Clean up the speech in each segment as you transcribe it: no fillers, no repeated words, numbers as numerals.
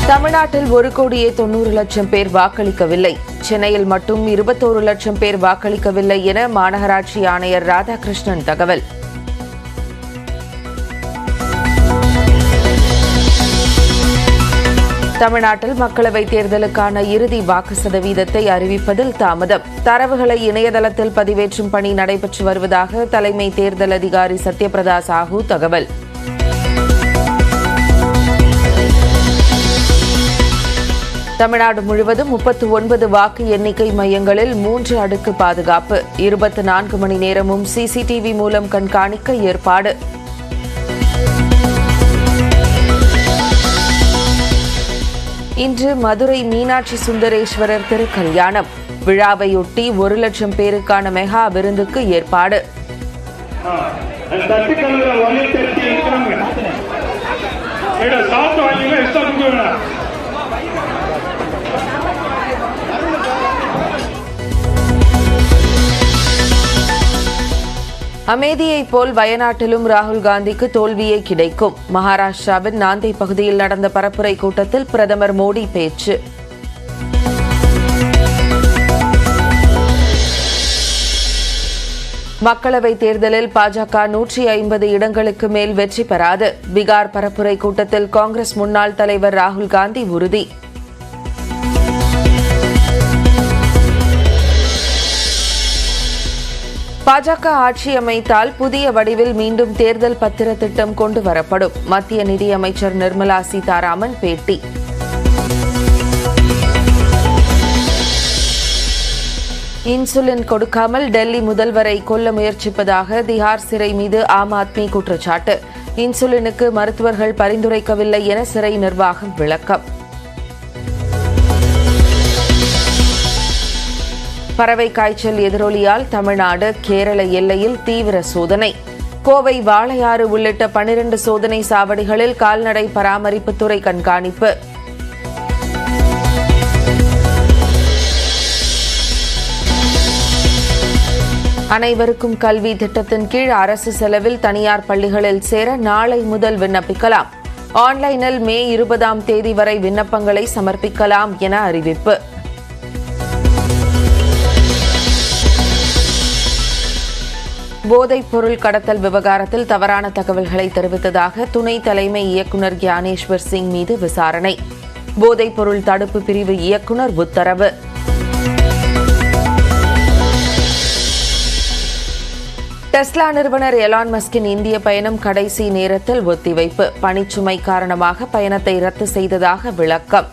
தமிழ்நாட்டில் 1,90,00,000 பேர் வாக்களிக்கவில்லை. சென்னையில் மட்டும் 21 லட்சம் பேர் வாக்களிக்கவில்லை என மாநகராட்சி ஆணையர் ராதாகிருஷ்ணன் தகவல். தமிழ்நாட்டில் மக்களவைத் தேர்தலுக்கான இறுதி வாக்கு சதவீதத்தை அறிவிப்பதில் தாமதம். தரவுகளை இணையதளத்தில் பதிவேற்றும் பணி நடைபெற்று வருவதாக தலைமை தேர்தல் அதிகாரி சத்யபிரதா சாஹூ தகவல். தமிழ்நாடு முழுவதும் 39 வாக்கு எண்ணிக்கை மையங்களில் 3 அடுக்கு பாதுகாப்பு. 24 மணி நேரமும் சிசிடிவி மூலம் கண்காணிக்க ஏற்பாடு. இன்று மதுரை மீனாட்சி சுந்தரேஸ்வரர் திருக்கல்யாணம். விழாவையொட்டி 1 லட்சம் பேருக்கான மெகா விருந்துக்கு ஏற்பாடு. அமேதியைப் போல் வயநாட்டிலும் ராகுல் காந்திக்கு தோல்வியே கிடைக்கும். மகாராஷ்டிராவின் நாந்தை பகுதியில் நடந்த பரப்புரை கூட்டத்தில் பிரதமர் மோடி பேச்சு. மக்களவைத் தேர்தலில் பாஜக 150 இடங்களுக்கு மேல் வெற்றி பெறாது. பீகார் பரப்புரை கூட்டத்தில் காங்கிரஸ் முன்னாள் தலைவர் ராகுல் காந்தி உறுதி. பாஜக ஆட்சி அமைத்தால் புதிய வடிவில் மீண்டும் தேர்தல் பத்திர திட்டம் கொண்டு வரப்படும். மத்திய நிதியமைச்சர் நிர்மலா சீதாராமன் பேட்டி. இன்சுலின் கொடுக்காமல் டெல்லி முதல்வரை கொல்ல முயற்சிப்பதாக திஹார் சிறை மீது ஆம் ஆத்மி குற்றச்சாட்டு. இன்சுலினுக்கு மருத்துவர்கள் பரிந்துரைக்கவில்லை என சிறை நிர்வாகம் விளக்கம். பறவை காய்ச்சல் எதிரொலியால் தமிழ்நாடு கேரள எல்லையில் தீவிர சோதனை. கோவை வாளையாறு உள்ளிட்ட 12 சோதனை சாவடிகளில் கால்நடை பராமரிப்புத்துறை கண்காணிப்பு. அனைவருக்கும் கல்வி திட்டத்தின் கீழ் அரசு செலவில் தனியார் பள்ளிகளில் சேர நாளை முதல் விண்ணப்பிக்கலாம். ஆன்லைனில் மே 20ஆம் தேதி வரை விண்ணப்பங்களை சமர்ப்பிக்கலாம் என அறிவிப்பு. போதைப் பொருள் கடத்தல் விவகாரத்தில் தவறான தகவல்களை தெரிவித்ததாக துணை தலைமை இயக்குநர் கியானேஸ்வர் சிங் மீது விசாரணை. போதைப் பொருள் தடுப்பு பிரிவு இயக்குநர் உத்தரவு. டெஸ்லா நிறுவனர் எலான் மஸ்கின் இந்திய பயணம் கடைசி நேரத்தில் ஒத்திவைப்பு. பணிச்சுமை காரணமாக பயணத்தை ரத்து செய்ததாக விளக்கம்.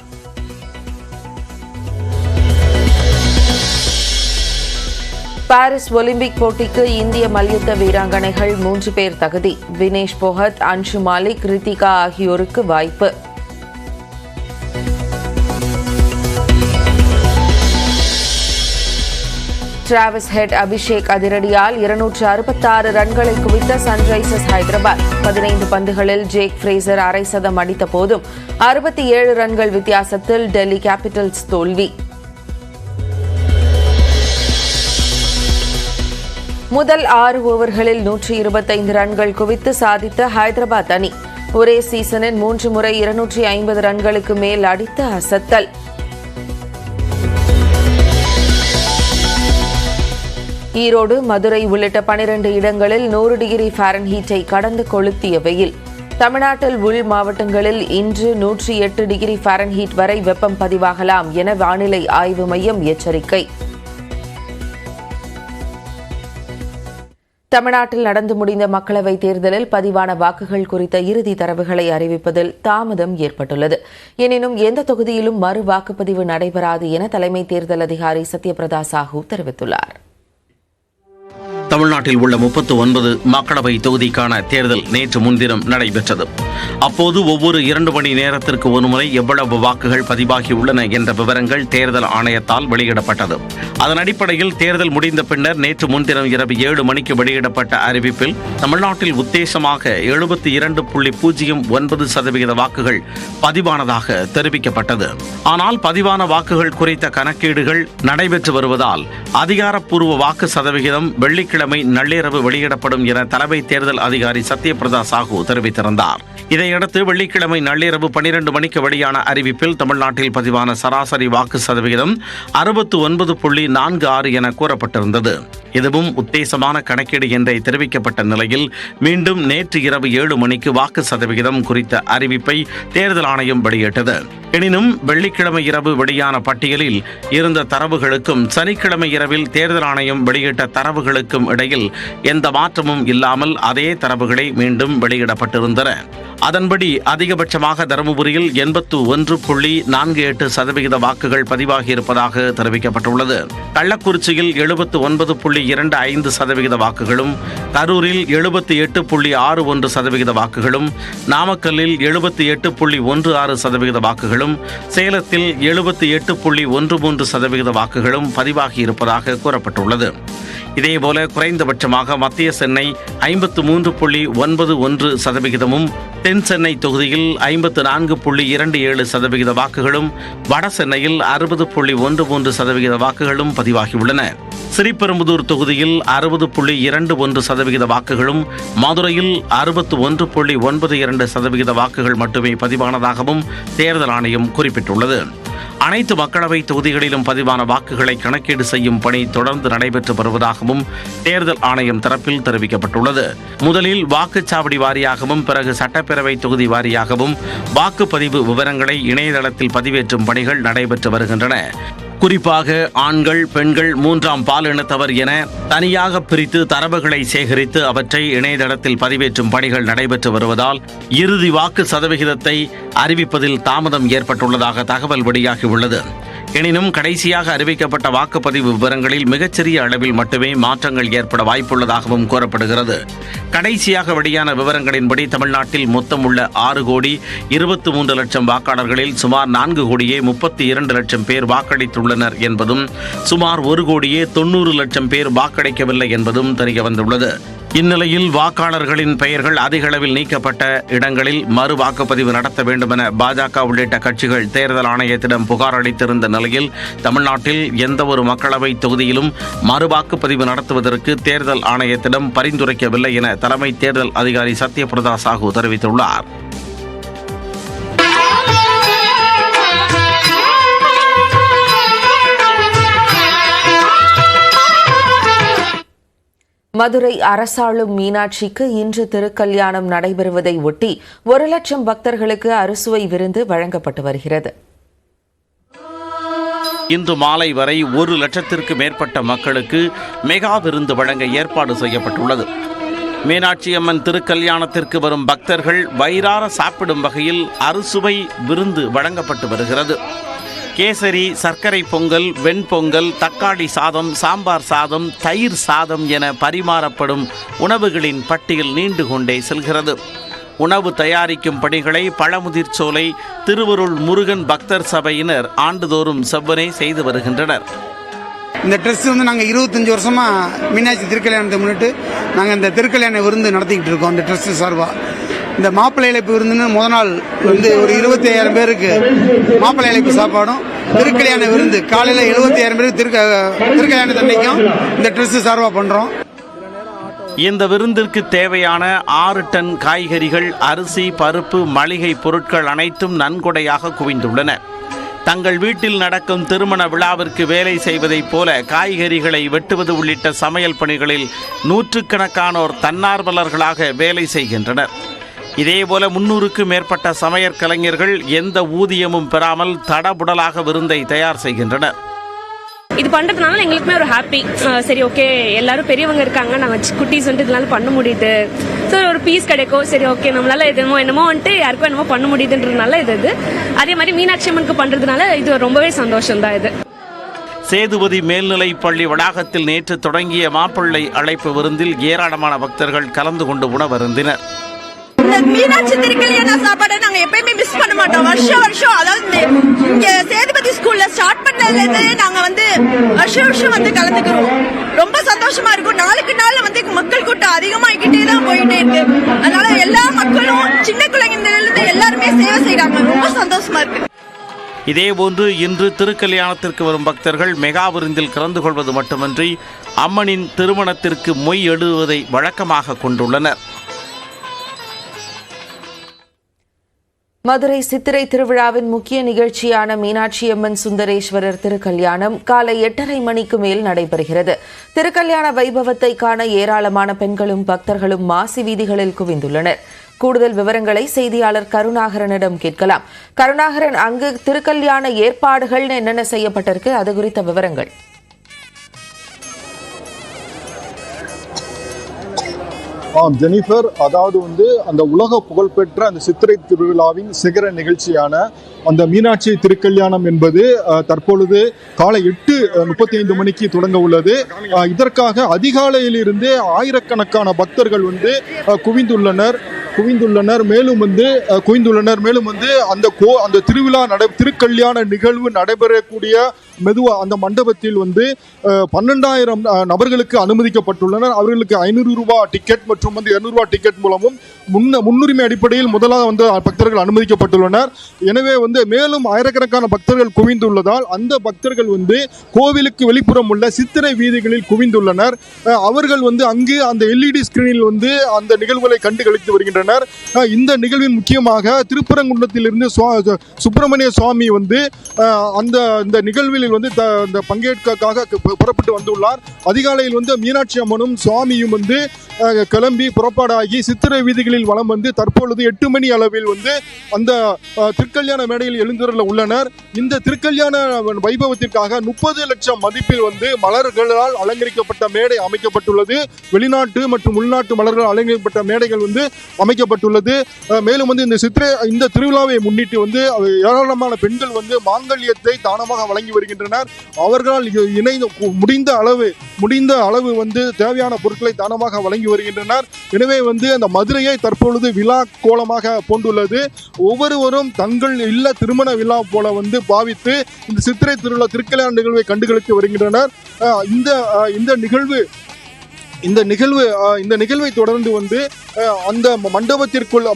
பாரிஸ் ஒலிம்பிக் போட்டிக்கு இந்திய மல்யுத்த வீராங்கனைகள் 3 பேர் தகுதி. வினேஷ் போகத், அன்ஷு மாலிக், ரித்திகா ஆகியோருக்கு வாய்ப்பு. டிராவிஸ் ஹெட், அபிஷேக் அதிரடியால் 266 ரன்களை குவித்த சன்ரைசர்ஸ் ஹைதராபாத். 15 பந்துகளில் ஜேக் ஃப்ரேசர் அரை சதம் அடித்த போதும் 67 ரன்கள் வித்தியாசத்தில் டெல்லி கேபிட்டல்ஸ் தோல்வி. முதல் 6 ஓவர்களில் 125 ரன்கள் குவித்து சாதித்த ஹைதராபாத் அணி. ஒரே சீசனில் 3 முறை 250 ரன்களுக்கு மேல் அடித்த அசத்தல். ஈரோடு, மதுரை உள்ளிட்ட 12 இடங்களில் 100 டிகிரி ஃபாரன்ஹீட்டை கடந்து கொளுத்திய வெயில். தமிழ்நாட்டில் உள் மாவட்டங்களில் இன்று 108 டிகிரி ஃபாரன்ஹீட் வரை வெப்பம் பதிவாகலாம் என வானிலை ஆய்வு மையம் எச்சரிக்கை. தமிழ்நாட்டில் நடந்து முடிந்த மக்களவைத் தேர்தலில் பதிவான வாக்குகள் குறித்த இறுதி தரவுகளை அறிவிப்பதில் தாமதம் ஏற்பட்டுள்ளது. எனினும் எந்த தொகுதியிலும் மறு வாக்குப்பதிவு நடைபெறாது என தலைமை தேர்தல் அதிகாரி சத்யபிரதா சாஹூ தெரிவித்துள்ளார். தமிழ்நாட்டில் உள்ள 39 மக்களவை தொகுதிக்கான தேர்தல் நேற்று முன்தினம் நடைபெற்றது. அப்போது ஒவ்வொரு 2 மணி நேரத்திற்கு ஒருமுறை எவ்வளவு வாக்குகள் பதிவாகியுள்ளன என்ற விவரங்கள் தேர்தல் ஆணையத்தால் வெளியிடப்பட்டது. அதன் அடிப்படையில் தேர்தல் முடிந்த பின்னர் நேற்று முன்தினம் இரவு 7 மணிக்கு வெளியிடப்பட்ட அறிவிப்பில் தமிழ்நாட்டில் உத்தேசமாக 72.09% வாக்குகள் பதிவானதாக தெரிவிக்கப்பட்டது. ஆனால் பதிவான வாக்குகள் குறித்த கணக்கீடுகள் நடைபெற்று வருவதால் அதிகாரப்பூர்வ வாக்கு சதவிகிதம் வெள்ளிக்கிழமை வெள்ளிக்கிழமை நள்ளிரவு வெளியிடப்படும் என தலைமை தேர்தல் அதிகாரி சத்யபிரதா சாஹூ தெரிவித்திருந்தார். இதையடுத்து வெள்ளிக்கிழமை நள்ளிரவு 12 மணிக்கு வெளியான அறிவிப்பில் தமிழ்நாட்டில் பதிவான சராசரி வாக்கு சதவிகிதம் 69.46 என கூறப்பட்டிருந்தது. இதுவும் உத்தேசமான கணக்கீடு என்றே தெரிவிக்கப்பட்ட நிலையில் மீண்டும் நேற்று இரவு 7 மணிக்கு வாக்கு சதவிகிதம் குறித்த அறிவிப்பை தேர்தல் ஆணையம் வெளியிட்டது. எனினும் வெள்ளிக்கிழமை இரவு வெளியான பட்டியலில் இருந்த தரவுகளுக்கும் சனிக்கிழமை இரவில் தேர்தல் ஆணையம் வெளியிட்ட தரவுகளுக்கும் இடையில் எந்த மாற்றமும் இல்லாமல் அதே தரவுகளை மீண்டும் வெளியிடப்பட்டிருந்தன. அதன்படி அதிகபட்சமாக தருமபுரியில் 81.48% வாக்குகள் வாக்குகள் தெரிவிக்கப்பட்டுள்ளது. கள்ளக்குறிச்சியில் 79.25% வாக்குகளும், கரூரில் 78.61% வாக்குகளும், நாமக்கல்லில் 78.16% வாக்குகளும், சேலத்தில் 78.13% வாக்குகளும் பதிவாகியிருப்பதாக கூறப்பட்டுள்ளது. இதேபோல குறைந்தபட்சமாக மத்திய சென்னை 53.91%, தென் சென்னை தொகுதியில் 54.27% வாக்குகளும், வட சென்னையில் 60.13% வாக்குகளும் பதிவாகியுள்ளன. ஸ்ரீபெரும்புதூர் தொகுதியில் 60.21% வாக்குகளும், மதுரையில் 61.92% வாக்குகள் மட்டுமே பதிவானதாகவும் தேர்தல் ஆணையம் குறிப்பிட்டுள்ளது. அனைத்து மக்களவை தொகுதிகளிலும் பதிவான வாக்குகளை கணக்கீடு செய்யும் பணி தொடர்ந்து நடைபெற்று வருவதாகவும் தேர்தல் ஆணையம் தரப்பில் தெரிவிக்கப்பட்டுள்ளது. முதலில் வாக்குச்சாவடி வாரியாகவும் பிறகு சட்டப்பேரவை தொகுதி வாரியாகவும் வாக்குப்பதிவு விவரங்களை இணையதளத்தில் பதிவேற்றும் பணிகள் நடைபெற்று வருகின்றன. குறிப்பாக ஆண்கள், பெண்கள், 3ஆம் பாலினத்தவர் என தனியாக பிரித்து தரவுகளை சேகரித்து அவற்றை இணையதளத்தில் பதிவேற்றும் பணிகள் நடைபெற்று வருவதால் இறுதி வாக்கு சதவிகிதத்தை அறிவிப்பதில் தாமதம் ஏற்பட்டுள்ளதாக தகவல் வெளியாகியுள்ளது. எனினும் கடைசியாக அறிவிக்கப்பட்ட வாக்குப்பதிவு விவரங்களில் மிகச்சிறிய அளவில் மட்டுமே மாற்றங்கள் ஏற்பட வாய்ப்புள்ளதாகவும் கூறப்படுகிறது. கடைசியாக வெளியான விவரங்களின்படி தமிழ்நாட்டில் மொத்தம் உள்ள 6,23 லட்சம் வாக்காளர்களில் சுமார் 4,32 லட்சம் பேர் வாக்களித்துள்ளனர் என்பதும், சுமார் 1,90 லட்சம் பேர் வாக்களிக்கவில்லை என்பதும் தெரியவந்துள்ளது. இந்நிலையில் வாக்காளர்களின் பெயர்கள் அதிக அளவில் நீக்கப்பட்ட இடங்களில் மறு வாக்குப்பதிவு நடத்த வேண்டுமென பாஜக உள்ளிட்ட கட்சிகள் தேர்தல் ஆணையத்திடம் புகார் அளித்திருந்த நிலையில் தமிழ்நாட்டில் எந்த ஒரு மக்களவை தொகுதியிலும் மறு வாக்குப்பதிவு நடத்துவதற்கு தேர்தல் ஆணையத்திடம் பரிந்துரைக்கவில்லை என தலைமை தேர்தல் அதிகாரி சத்யபிரதா சாஹூ தெரிவித்துள்ளார். மதுரை அரசாளும் மீனாட்சிக்கு இன்று திருக்கல்யாணம் நடைபெறுவதை ஒட்டி 1 லட்சம் பக்தர்களுக்கு அறுசுவை விருந்து வழங்கப்பட்டு வருகிறது. இன்று மாலை வரை 1 லட்சத்திற்கு மேற்பட்ட மக்களுக்கு மெகா விருந்து வழங்க ஏற்பாடு செய்யப்பட்டுள்ளது. மீனாட்சி அம்மன் திருக்கல்யாணத்திற்கு வரும் பக்தர்கள் வயிறார சாப்பிடும் வகையில் அறுசுவை விருந்து வழங்கப்பட்டு வருகிறது. கேசரி, சர்க்கரை பொங்கல், வெண்பொங்கல், தக்காளி சாதம், சாம்பார் சாதம், தயிர் சாதம் என பரிமாறப்படும் உணவுகளின் பட்டியல் நீண்டு கொண்டே செல்கிறது. உணவு தயாரிக்கும் பணிகளை பழமுதிர்ச்சோலை திருவருள் முருகன் பக்தர் சபையினர் ஆண்டுதோறும் செவ்வனே செய்து வருகின்றனர். இந்த ட்ரெஸ் நாங்கள் 25 வருஷமாக மீனாட்சி திருக்கல்யாணத்தை முன்னிட்டு நாங்கள் இந்த திருக்கல்யாண விருந்து நடத்திக்கிட்டு இருக்கோம். இந்த ட்ரெஸ் சார்பாக இந்த மாப்பிள்ளை இழைப்பு விருந்துன்னு முதல் நாள் ஒரு 25,000 பேருக்கு மாப்பிள்ளை இழைப்பு சாப்பாடும், திருக்கல்யாண விருந்து காலையில் 75,000 பேருக்கு திருக்கல்யாணத்தன்னைக்கும் இந்த ட்ரெஸ் சார்பாக பண்ணுறோம். இந்த விருந்திற்கு தேவையான 6 டன் காய்கறிகள், அரிசி, பருப்பு, மளிகை பொருட்கள் அனைத்தும் நன்கொடையாக குவிந்துள்ளன. தங்கள் வீட்டில் நடக்கும் திருமண விழாவிற்கு வேலை செய்வதைப் போல காய்கறிகளை வெட்டுவது உள்ளிட்ட சமையல் பணிகளில் நூற்றுக்கணக்கானோர் தன்னார்வலர்களாக வேலை செய்கின்றனர். இதேபோல 300க்கும் மேற்பட்ட சமையற் கலைஞர்கள் எந்த ஊதியமும் பெறாமல் தடபுடலாக விருந்தை தயார் செய்கின்றனர். இது பண்றதுனால எங்களுக்குமே ஒரு ஹாப்பி. சரி, ஓகே, எல்லாரும் பெரியவங்க இருக்காங்க, நாங்க குட்டீஸ் இதனால பண்ண முடியுது. ஸோ ஒரு பீஸ் கிடைக்கும். சரி, ஓகே, நம்மளால என்னமோ வந்துட்டு யாருக்கும் என்னமோ பண்ண முடியுதுன்றதுனால இது அதே மாதிரி மீனாட்சி அம்மனுக்கு பண்றதுனால இது ரொம்பவே சந்தோஷம் தான். இது சேதுபதி மேல்நிலைப் பள்ளி வளாகத்தில் நேற்று தொடங்கிய மாப்பிள்ளை அழைப்பு விருந்தில் ஏராளமான பக்தர்கள் கலந்து கொண்டு உணவருந்தினர். இந்த மீனாட்சி திருக்கல்யாண சாப்பாடை நாங்க எப்பயுமே மிஸ் பண்ண மாட்டோம். வருஷம் அதாவது இங்க சேதுபதி ஸ்கூல்ல ஸ்டார்ட் பண்ணதுல இருந்து நாங்க வருஷம் கலந்துக்கிறோம். ரொம்ப சந்தோஷமா இருக்கும். நாளுக்கு நாள் மக்கள் கூட்டம் அதிகமாகிக்கிட்டே தான் போயிட்டே இருக்கு. அதனால எல்லா மக்களும் சின்ன குழந்தைல இருந்து எல்லாருமே சேவை செய்யறாங்க. ரொம்ப சந்தோஷமா இருக்கு. இதேபோன்று இன்று திருக்கல்யாணத்திற்கு வரும் பக்தர்கள் மெகா விருந்தில் கலந்து கொள்வது மட்டுமின்றி அம்மனின் திருமணத்திற்கு மொய் எழுதுவதை வழக்கமாக கொண்டுள்ளனர். மதுரை சித்திரை திருவிழாவின் முக்கிய நிகழ்ச்சியான மீனாட்சியம்மன் சுந்தரேஸ்வரர் திருக்கல்யாணம் காலை 8:30 மணிக்கு மேல் நடைபெறுகிறது. திருக்கல்யாண வைபவத்தை காண ஏராளமான பெண்களும் பக்தர்களும் மாசி வீதிகளில் குவிந்துள்ளனர். கூடுதல் விவரங்களை செய்தியாளர் கருணாகரனிடம் கேட்கலாம். கருணாகரன், அங்கு திருக்கல்யாண ஏற்பாடுகள் என்னென்ன செய்யப்பட்டிருக்கு, அது குறித்த விவரங்கள். ஜெனிஃபர், அதாவது அந்த உலக புகழ்பெற்ற அந்த சித்திரை திருவிழாவின் சிகர நிகழ்ச்சியான அந்த மீனாட்சி திருக்கல்யாணம் என்பது தற்பொழுது காலை 8:35 மணிக்கு தொடங்க உள்ளது. இதற்காக அதிகாலையிலிருந்தே ஆயிரக்கணக்கான பக்தர்கள் குவிந்துள்ளனர். மேலும் அந்த திருவிழா திருக்கல்யாண நிகழ்வு நடைபெறக்கூடிய அந்த மண்டபத்தில் 12,000 நபர்களுக்கு அனுமதிக்கப்பட்டுள்ளனர். அவர்களுக்கு 500 ரூபாய் டிக்கெட் மற்றும் 200 ரூபாய் டிக்கெட் மூலமும் முன்னுரிமை அடிப்படையில் முதலாக பக்தர்கள் அனுமதிக்கப்பட்டுள்ளனர். எனவே மேலும் ஆயிரக்கணக்கான பக்தர்கள் குவிந்துள்ளதால் அந்த பக்தர்கள் கோவிலுக்கு வெளிப்புறம் உள்ள சித்திரை வீதிகளில் குவிந்துள்ளனர். அவர்கள் அங்கு அந்த LED ஸ்கிரீனில் அந்த நிகழ்வுகளை கண்டு களித்து வருகின்றனர். இந்த நிகழ்வின் முக்கியமாக திருப்பரங்குன்றத்திலிருந்து சுப்பிரமணிய சுவாமி இந்த நிகழ்வில் பங்கேற்காக புறப்பட்டு வந்துள்ளார். அதிகாலையில் மீனாட்சி அம்மனும் சுவாமியும் கிளம்பி புறப்பாடாகி சித்திரை வீதிகளில் வலம் தற்பொழுது 8 மணி அளவில் அந்த திருக்கல்யாண மேடையில் எழுந்துள்ள உள்ளனர். இந்த திருக்கல்யாண வைபவத்திற்காக 30 லட்சம் மதிப்பில் மலர்களால் அலங்கரிக்கப்பட்ட மேடை அமைக்கப்பட்டுள்ளது. வெளிநாட்டு மற்றும் உள்நாட்டு மலர்கள் அலங்கரிக்கப்பட்ட மேடைகள் அமைக்கப்பட்டுள்ளது. மேலும் இந்த திருவிழாவை முன்னிட்டு ஏராளமான பெண்கள் மாங்கல்யத்தை தானமாக வழங்கி வருகின்றனர். அவர்களால் முடிந்த அளவு தேவையான பொருட்களை தானமாக வழங்கி வருகின்றனர். எனவே அந்த மதுரையை தற்பொழுது விழா கோலமாக போன்றுள்ளது. ஒவ்வொருவரும் தங்கள் இல்ல திருமண விழா போல பாவித்து இந்த சித்திரை திருவிழா திருக்கல்யாண நிகழ்வை கண்டுகளித்து வருகின்றனர். இந்த நிகழ்வை தொடர்ந்து அந்த மண்டபத்திற்குள்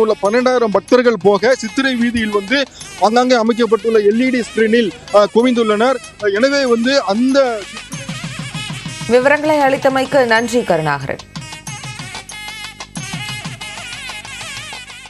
உள்ள 12,000 பக்தர்கள் போக சித்திரை வீதியில் அங்கங்கே அமைக்கப்பட்டுள்ள LED ஸ்கிரீனில் குவிந்துள்ளனர். எனவே அந்த விவரங்களை அளித்தமைக்கு நன்றி கருணாகரன்.